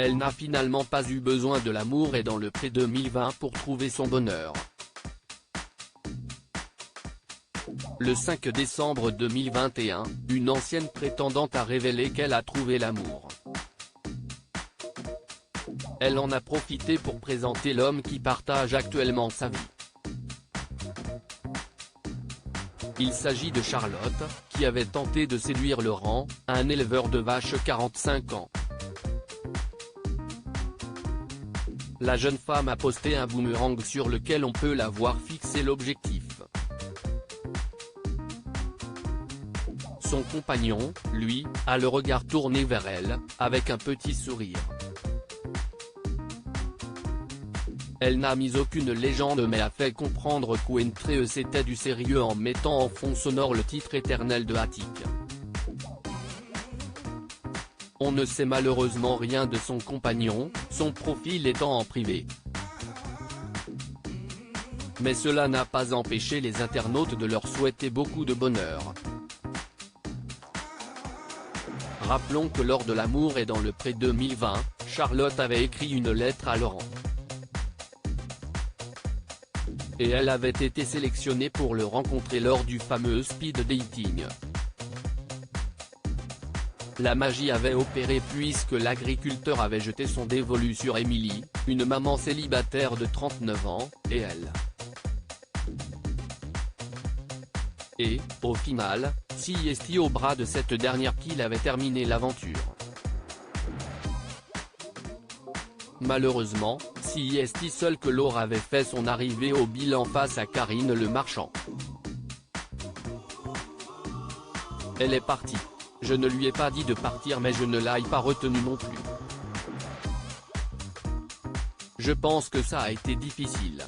elle n'a finalement pas eu besoin de l'amour et dans le pré 2020 pour trouver son bonheur. Le 5 décembre 2021, une ancienne prétendante a révélé qu'elle a trouvé l'amour. Elle en a profité pour présenter l'homme qui partage actuellement sa vie. Il s'agit de Charlotte, qui avait tenté de séduire Laurent, un éleveur de vaches 45 ans. La jeune femme a posté un boomerang sur lequel on peut la voir fixer l'objectif. Son compagnon, lui, a le regard tourné vers elle, avec un petit sourire. Elle n'a mis aucune légende mais a fait comprendre qu'Entrée c'était du sérieux en mettant en fond sonore le titre éternel de Attic. On ne sait malheureusement rien de son compagnon, son profil étant en privé. Mais cela n'a pas empêché les internautes de leur souhaiter beaucoup de bonheur. Rappelons que lors de L'amour est dans le pré 2020, Charlotte avait écrit une lettre à Laurent. Et elle avait été sélectionnée pour le rencontrer lors du fameux speed dating. La magie avait opéré puisque l'agriculteur avait jeté son dévolu sur Émilie, une maman célibataire de 39 ans, et elle. Et, au final, c'est au bras de cette dernière qu'il avait terminé l'aventure. Malheureusement, c'est seul que Laure avait fait son arrivée au bilan face à Karine Le Marchand. Elle est partie. Je ne lui ai pas dit de partir mais je ne l'ai pas retenue non plus. Je pense que ça a été difficile.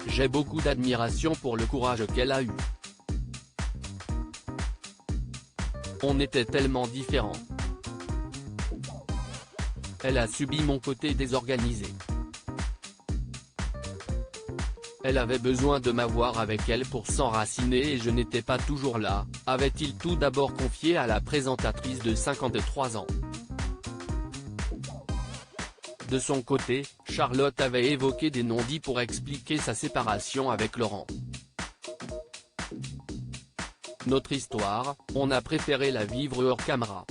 J'ai beaucoup d'admiration pour le courage qu'elle a eu. On était tellement différents. Elle a subi mon côté désorganisé. Elle avait besoin de m'avoir avec elle pour s'enraciner et je n'étais pas toujours là, avait-il tout d'abord confié à la présentatrice de 53 ans. De son côté, Charlotte avait évoqué des non-dits pour expliquer sa séparation avec Laurent. Notre histoire, on a préféré la vivre hors caméra.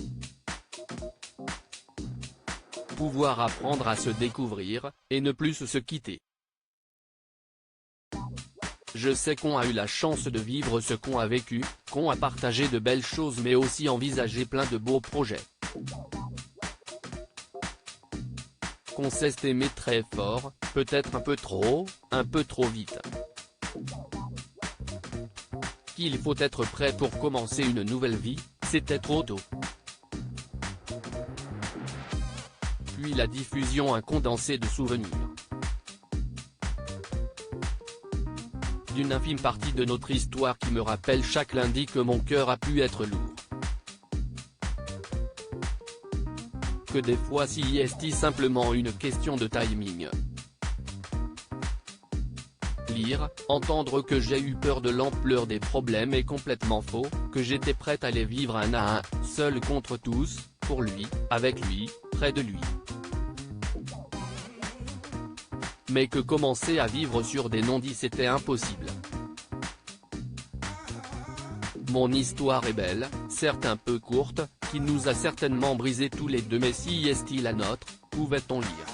Pouvoir apprendre à se découvrir, et ne plus se quitter. Je sais qu'on a eu la chance de vivre ce qu'on a vécu, qu'on a partagé de belles choses mais aussi envisagé plein de beaux projets. Qu'on s'est aimé très fort, peut-être un peu trop vite. Qu'il faut être prêt pour commencer une nouvelle vie, c'était trop tôt. Puis la diffusion un condensé de souvenirs. D'une infime partie de notre histoire qui me rappelle chaque lundi que mon cœur a pu être lourd. Que des fois c'est simplement une question de timing. Lire, entendre que j'ai eu peur de l'ampleur des problèmes est complètement faux, que j'étais prête à les vivre un à un, seul contre tous, pour lui, avec lui, près de lui. Mais que commencer à vivre sur des non-dits c'était impossible. Mon histoire est belle, certes un peu courte, qui nous a certainement brisé tous les deux mais si est-il la nôtre, pouvait-on lire.